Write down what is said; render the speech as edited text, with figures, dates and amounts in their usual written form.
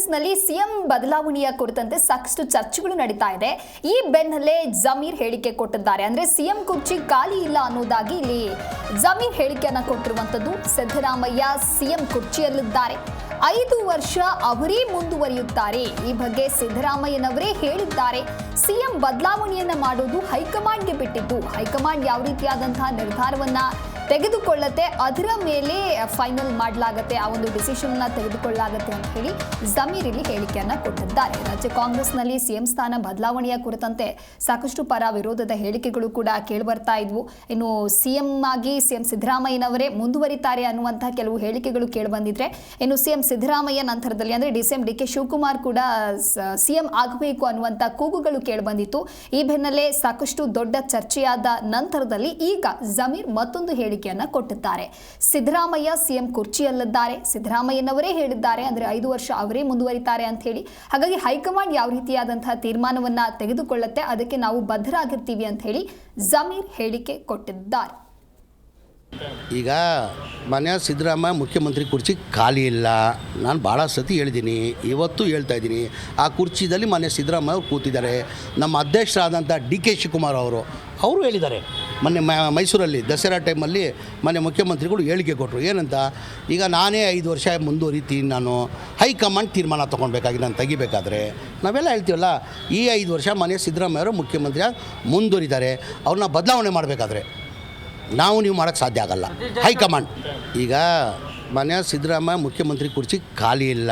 ಕಾಂಗ್ರೆಸ್ನಲ್ಲಿ ಸಿಎಂ ಬದಲಾವಣೆಯ ಕುರಿತಂತೆ ಸಾಕಷ್ಟು ಚರ್ಚೆಗಳು ನಡೀತಾ ಇದೆ. ಈ ಬೆನ್ನಲ್ಲೇ ಜಮೀರ್ ಹೇಳಿಕೆ ಕೊಟ್ಟಿದ್ದಾರೆ. ಅಂದ್ರೆ ಸಿಎಂ ಕುರ್ಚಿ ಖಾಲಿ ಇಲ್ಲ ಅನ್ನೋದಾಗಿ ಇಲ್ಲಿ ಜಮೀರ್ ಹೇಳಿಕೆಯನ್ನ ಕೊಟ್ಟಿರುವಂತದ್ದು. ಸಿದ್ದರಾಮಯ್ಯ ಸಿಎಂ ಕುರ್ಚಿಯಲ್ಲಿದ್ದಾರೆ, 5 ವರ್ಷ ಅವರೇ ಮುಂದುವರಿಯುತ್ತಾರೆ. ಈ ಬಗ್ಗೆ ಸಿದ್ದರಾಮಯ್ಯನವರೇ ಹೇಳಿದ್ದಾರೆ. ಸಿಎಂ ಬದಲಾವಣೆಯನ್ನ ಮಾಡೋದು ಹೈಕಮಾಂಡ್ಗೆ ಬಿಟ್ಟಿದ್ದು. ಹೈಕಮಾಂಡ್ ಯಾವ ರೀತಿಯಾದಂತಹ ನಿರ್ಧಾರವನ್ನ ತೆಗೆದುಕೊಳ್ಳುತ್ತೆ ಅದರ ಮೇಲೆ ಫೈನಲ್ ಮಾಡಲಾಗುತ್ತೆ, ಆ ಒಂದು ಡಿಸಿಷನ್ ಅನ್ನ ತೆಗೆದುಕೊಳ್ಳಲಾಗುತ್ತೆ ಅಂತ ಹೇಳಿ ಜಮೀರ್ ಇಲ್ಲಿ ಹೇಳಿಕೆಯನ್ನ ಕೊಟ್ಟಿದ್ದಾರೆ. ರಾಜ್ಯ ಕಾಂಗ್ರೆಸ್ನಲ್ಲಿ ಸಿಎಂ ಸ್ಥಾನ ಬದಲಾವಣೆಯ ಕುರಿತಂತೆ ಸಾಕಷ್ಟು ಪರ ವಿರೋಧದ ಹೇಳಿಕೆಗಳು ಕೂಡ ಕೇಳಿಬರ್ತಾ ಇದ್ವು. ಇನ್ನು ಸಿಎಂ ಆಗಿ ಸಿಎಂ ಸಿದ್ದರಾಮಯ್ಯನವರೇ ಮುಂದುವರಿತಾರೆ ಅನ್ನುವಂತಹ ಕೆಲವು ಹೇಳಿಕೆಗಳು ಕೇಳಿಬಂದಿದ್ರೆ, ಇನ್ನು ಸಿಎಂ ಸಿದ್ದರಾಮಯ್ಯ ನಂತರದಲ್ಲಿ ಅಂದ್ರೆ ಡಿ.ಕೆ ಶಿವಕುಮಾರ್ ಕೂಡ ಸಿಎಂ ಆಗಬೇಕು ಅನ್ನುವಂಥ ಕೂಗುಗಳು ಕೇಳಿಬಂದಿತ್ತು. ಈ ಬೆನ್ನಲ್ಲೇ ಸಾಕಷ್ಟು ದೊಡ್ಡ ಚರ್ಚೆಯಾದ ನಂತರದಲ್ಲಿ ಈಗ ಜಮೀರ್ ಮತ್ತೊಂದು ಹೇಳಿಕೆಯನ್ನ ಕೊಟ್ಟಿದ್ದಾರೆ. ಸಿದ್ದರಾಮಯ್ಯ ಸಿಎಂ ಕುರ್ಚಿಯಲ್ಲಿದ್ದಾರೆ, ಸಿದ್ದರಾಮಯ್ಯನವರೇ ಹೇಳಿದ್ದಾರೆ, ಅಂದ್ರೆ 5 ವರ್ಷ ಅವರೇ ಮುಂದುವರಿತಾರೆ ಅಂತ ಹೇಳಿ. ಹಾಗಾಗಿ ಹೈಕಮಾಂಡ್ ಯಾವ ರೀತಿಯಾದಂತಹ ತೀರ್ಮಾನವನ್ನ ತೆಗೆದುಕೊಳ್ಳುತ್ತೆ ಅದಕ್ಕೆ ನಾವು ಬದ್ಧರಾಗಿರ್ತೀವಿ ಅಂತ ಹೇಳಿ ಜಮೀರ್ ಹೇಳಿಕೆ ಕೊಟ್ಟಿದ್ದಾರೆ. ಈಗ ಮನೆ ಸಿದ್ದರಾಮಯ್ಯ ಮುಖ್ಯಮಂತ್ರಿ ಕುರ್ಚಿ ಖಾಲಿ ಇಲ್ಲ. ನಾನು ಭಾಳ ಸತಿ ಹೇಳಿದ್ದೀನಿ, ಇವತ್ತು ಹೇಳ್ತಾ ಇದ್ದೀನಿ. ಆ ಕುರ್ಚಿದಲ್ಲಿ ಮನೆ ಸಿದ್ದರಾಮಯ್ಯ ಅವರು ಕೂತಿದ್ದಾರೆ. ನಮ್ಮ ಅಧ್ಯಕ್ಷರಾದಂಥ ಡಿ.ಕೆ ಶಿವಕುಮಾರ್ ಅವರು ಹೇಳಿದ್ದಾರೆ. ಮೊನ್ನೆ ಮೈಸೂರಲ್ಲಿ ದಸರಾ ಟೈಮಲ್ಲಿ ಮೊನ್ನೆ ಮುಖ್ಯಮಂತ್ರಿಗಳು ಹೇಳಿಕೆ ಕೊಟ್ಟರು. ಏನಂತ, ಈಗ ನಾನೇ 5 ವರ್ಷ ಮುಂದುವರಿತೀನಿ, ನಾನು ಹೈಕಮಾಂಡ್ ತೀರ್ಮಾನ ತೊಗೊಳ್ಬೇಕಾಗಿ ನಾನು ತೆಗಿಬೇಕಾದ್ರೆ ನಾವೆಲ್ಲ ಹೇಳ್ತೀವಲ್ಲ, ಈ 5 ವರ್ಷ ಮನೆ ಸಿದ್ದರಾಮಯ್ಯ ಅವರು ಮುಖ್ಯಮಂತ್ರಿಯಾಗಿ ಮುಂದುವರಿದ್ದಾರೆ. ಅವ್ರನ್ನ ಬದಲಾವಣೆ ಮಾಡಬೇಕಾದ್ರೆ ನೀವು ಮಾಡೋಕ್ಕೆ ಸಾಧ್ಯ ಆಗಲ್ಲ. ಹೈಕಮಾಂಡ್ ಈಗ ಮನೆ ಸಿದ್ದರಾಮಯ್ಯ ಮುಖ್ಯಮಂತ್ರಿ ಕುರ್ಚಿ ಖಾಲಿ ಇಲ್ಲ.